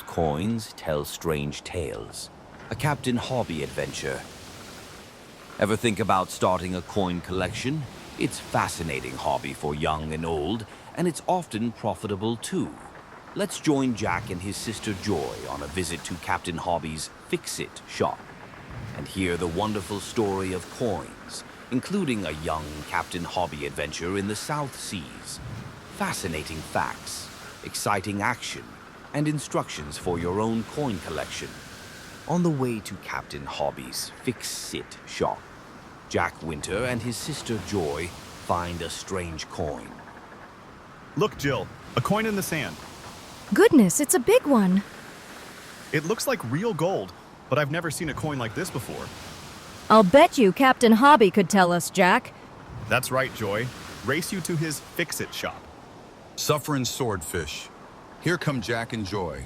coins tell strange tales. A Captain Hobby adventure. Ever think about starting a coin collection? It's a fascinating hobby for young and old, and it's often profitable too. Let's join Jack and his sister Joy on a visit to Captain Hobby's Fix-It shop and hear the wonderful story of coins, including a young Captain Hobby adventure in the South Seas. Fascinating facts, exciting action, and instructions for your own coin collection. On the way to Captain Hobby's Fix-It shop, Jack Winter and his sister Joy find a strange coin. Look, Jill, a coin in the sand. Goodness, it's a big one. It looks like real gold, but I've never seen a coin like this before. I'll bet you Captain Hobby could tell us, Jack. That's right, Joy. Race you to his Fix-It shop. Suffering swordfish. Here come Jack and Joy,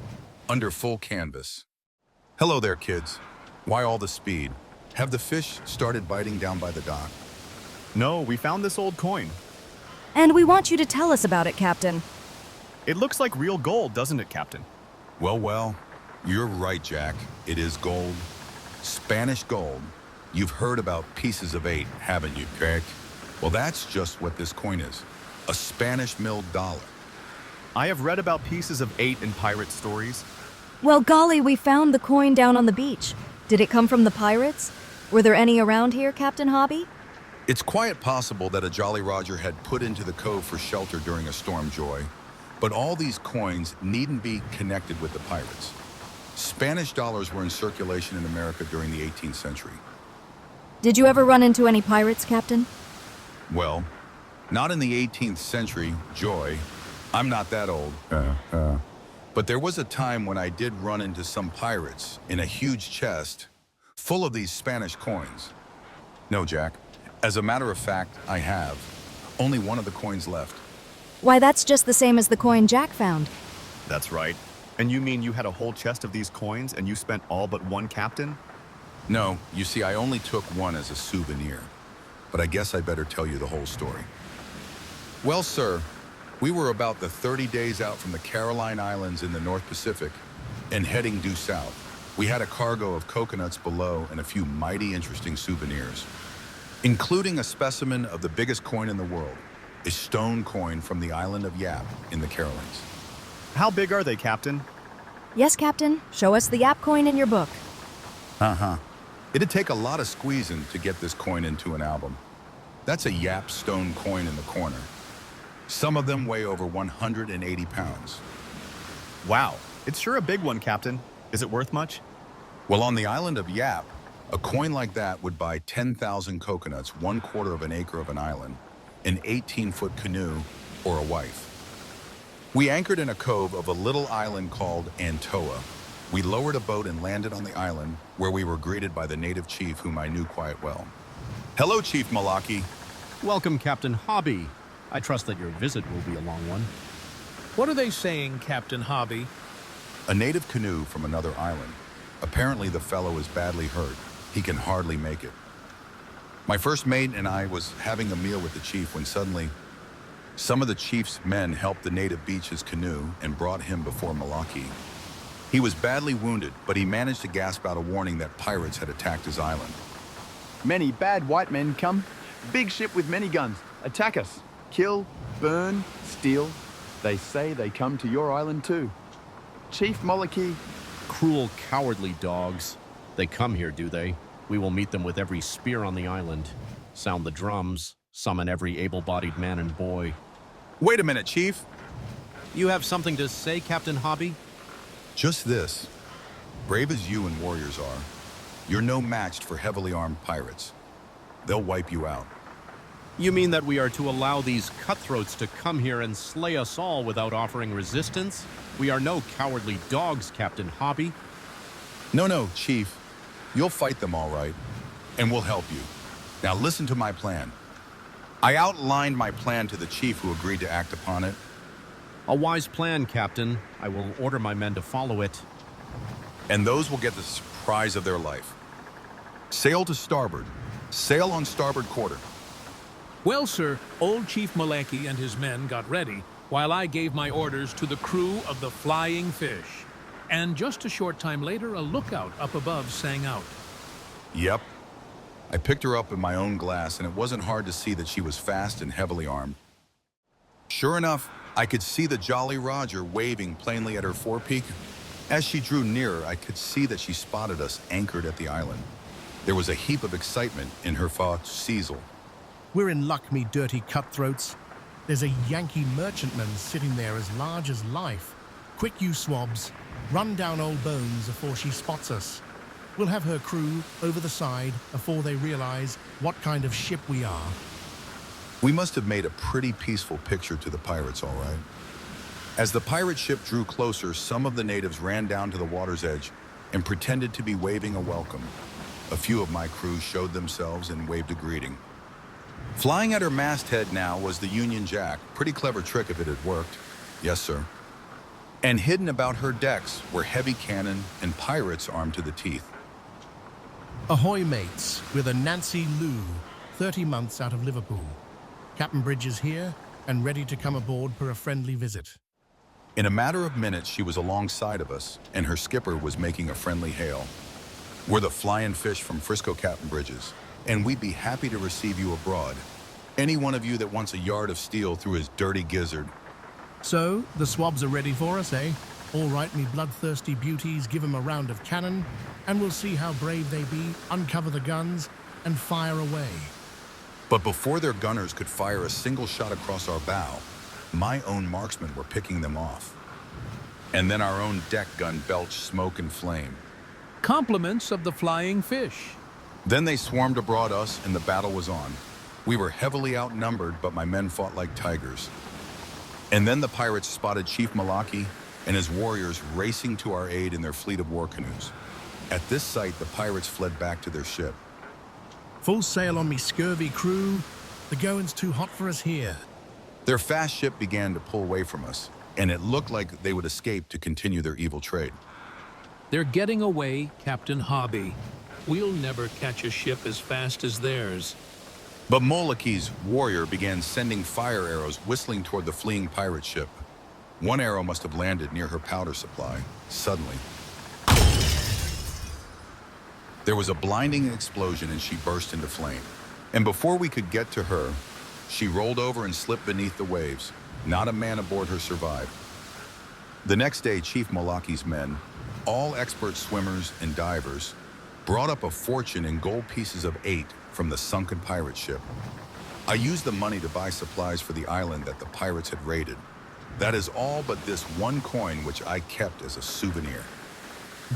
under full canvas. Hello there, kids. Why all the speed? Have the fish started biting down by the dock? No, we found this old coin. And we want you to tell us about it, Captain. It looks like real gold, doesn't it, Captain? Well, you're right, Jack. It is gold. Spanish gold. You've heard about pieces of 8, haven't you, Craig? Well, that's just what this coin is. A Spanish milled dollar. I have read about pieces of 8 in pirate stories. Well, golly, we found the coin down on the beach. Did it come from the pirates? Were there any around here, Captain Hobby? It's quite possible that a Jolly Roger had put into the cove for shelter during a storm, Joy. But all these coins needn't be connected with the pirates. Spanish dollars were in circulation in America during the 18th century. Did you ever run into any pirates, Captain? Well, not in the 18th century, Joy. I'm not that old. But there was a time when I did run into some pirates in a huge chest full of these Spanish coins. No, Jack. As a matter of fact, I have. Only one of the coins left. Why, that's just the same as the coin Jack found. That's right. And you mean you had a whole chest of these coins and you spent all but one, Captain? No, you see, I only took one as a souvenir. But I guess I better tell you the whole story. Well, sir, we were about the 30 days out from the Caroline Islands in the North Pacific and heading due south. We had a cargo of coconuts below and a few mighty interesting souvenirs, including a specimen of the biggest coin in the world, a stone coin from the island of Yap in the Carolines. How big are they, Captain? Yes, Captain. Show us the Yap coin in your book. It'd take a lot of squeezing to get this coin into an album. That's a Yap stone coin in the corner. Some of them weigh over 180 pounds. Wow, it's sure a big one, Captain. Is it worth much? Well, on the island of Yap, a coin like that would buy 10,000 coconuts, 1/4 of an acre of an island, an 18-foot canoe, or a wife. We anchored in a cove of a little island called Antoa. We lowered a boat and landed on the island, where we were greeted by the native chief whom I knew quite well. Hello, Chief Malaki. Welcome, Captain Hobby. I trust that your visit will be a long one. What are they saying, Captain Hobby? A native canoe from another island. Apparently the fellow is badly hurt. He can hardly make it. My first mate and I was having a meal with the chief when suddenly some of the chief's men helped the native beach his canoe and brought him before Malaki. He was badly wounded, but he managed to gasp out a warning that pirates had attacked his island. Many bad white men come. Big ship with many guns. Attack us. Kill, burn, steal. They say they come to your island too. Chief Malaki. Cruel, cowardly dogs. They come here, do they? We will meet them with every spear on the island. Sound the drums. Summon every able-bodied man and boy. Wait a minute, Chief. You have something to say, Captain Hobby? Just this. Brave as you and warriors are, you're no match for heavily armed pirates. They'll wipe you out. You mean that we are to allow these cutthroats to come here and slay us all without offering resistance? We are no cowardly dogs, Captain Hobby. No, Chief. You'll fight them all right, and we'll help you. Now listen to my plan. I outlined my plan to the chief who agreed to act upon it. A wise plan, Captain. I will order my men to follow it. And those will get the surprise of their life. Sail to starboard. Sail on starboard quarter. Well, sir, old Chief Malaki and his men got ready while I gave my orders to the crew of the Flying Fish. And just a short time later, a lookout up above sang out. Yep. I picked her up in my own glass, and it wasn't hard to see that she was fast and heavily armed. Sure enough, I could see the Jolly Roger waving plainly at her forepeak. As she drew nearer, I could see that she spotted us anchored at the island. There was a heap of excitement in her Seizel. We're in luck, me dirty cutthroats. There's a Yankee merchantman sitting there as large as life. Quick, you swabs. Run down old Bones afore she spots us. We'll have her crew over the side afore they realize what kind of ship we are. We must have made a pretty peaceful picture to the pirates, all right. As the pirate ship drew closer, some of the natives ran down to the water's edge and pretended to be waving a welcome. A few of my crew showed themselves and waved a greeting. Flying at her masthead now was the Union Jack. Pretty clever trick if it had worked. Yes, sir. And hidden about her decks were heavy cannon and pirates armed to the teeth. Ahoy, mates, with a Nancy Lou, 30 months out of Liverpool. Captain Bridges here and ready to come aboard for a friendly visit. In a matter of minutes, she was alongside of us, and her skipper was making a friendly hail. We're the Flying Fish from Frisco, Captain Bridges, and we'd be happy to receive you abroad. Any one of you that wants a yard of steel through his dirty gizzard. So, the swabs are ready for us, eh? All right, me bloodthirsty beauties, give 'em a round of cannon, and we'll see how brave they be, uncover the guns, and fire away. But before their gunners could fire a single shot across our bow, my own marksmen were picking them off. And then our own deck gun belched smoke and flame. Compliments of the Flying Fish. Then they swarmed abroad us, and the battle was on. We were heavily outnumbered, but my men fought like tigers. And then the pirates spotted Chief Malaki and his warriors racing to our aid in their fleet of war canoes. At this sight, the pirates fled back to their ship. Full sail on me scurvy crew. The going's too hot for us here. Their fast ship began to pull away from us, and it looked like they would escape to continue their evil trade. They're getting away, Captain Hobby. We'll never catch a ship as fast as theirs. But Moloki's warrior began sending fire arrows whistling toward the fleeing pirate ship. One arrow must have landed near her powder supply. Suddenly, there was a blinding explosion and she burst into flame. And before we could get to her, she rolled over and slipped beneath the waves. Not a man aboard her survived. The next day, Chief Molaki's men, all expert swimmers and divers, brought up a fortune in gold pieces of 8 from the sunken pirate ship. I used the money to buy supplies for the island that the pirates had raided. That is all but this one coin which I kept as a souvenir.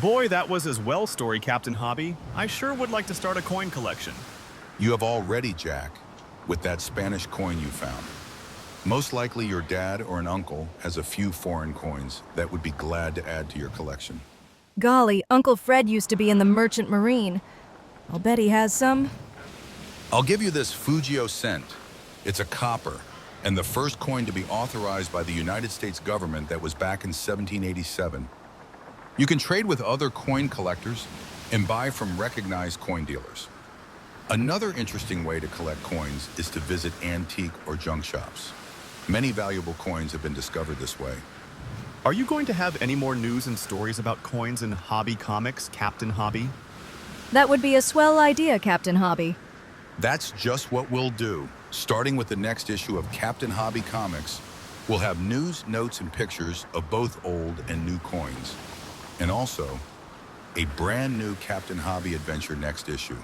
Boy, that was his well story, Captain Hobby. I sure would like to start a coin collection. You have already, Jack, with that Spanish coin you found. Most likely your dad or an uncle has a few foreign coins that would be glad to add to your collection. Golly, Uncle Fred used to be in the Merchant Marine. I'll bet he has some. I'll give you this Fugio cent. It's a copper, and the first coin to be authorized by the United States government that was back in 1787. You can trade with other coin collectors and buy from recognized coin dealers. Another interesting way to collect coins is to visit antique or junk shops. Many valuable coins have been discovered this way. Are you going to have any more news and stories about coins in Hobby Comics, Captain Hobby? That would be a swell idea, Captain Hobby. That's just what we'll do. Starting with the next issue of Captain Hobby Comics, we'll have news, notes, and pictures of both old and new coins. And also, a brand new Captain Hobby adventure next issue.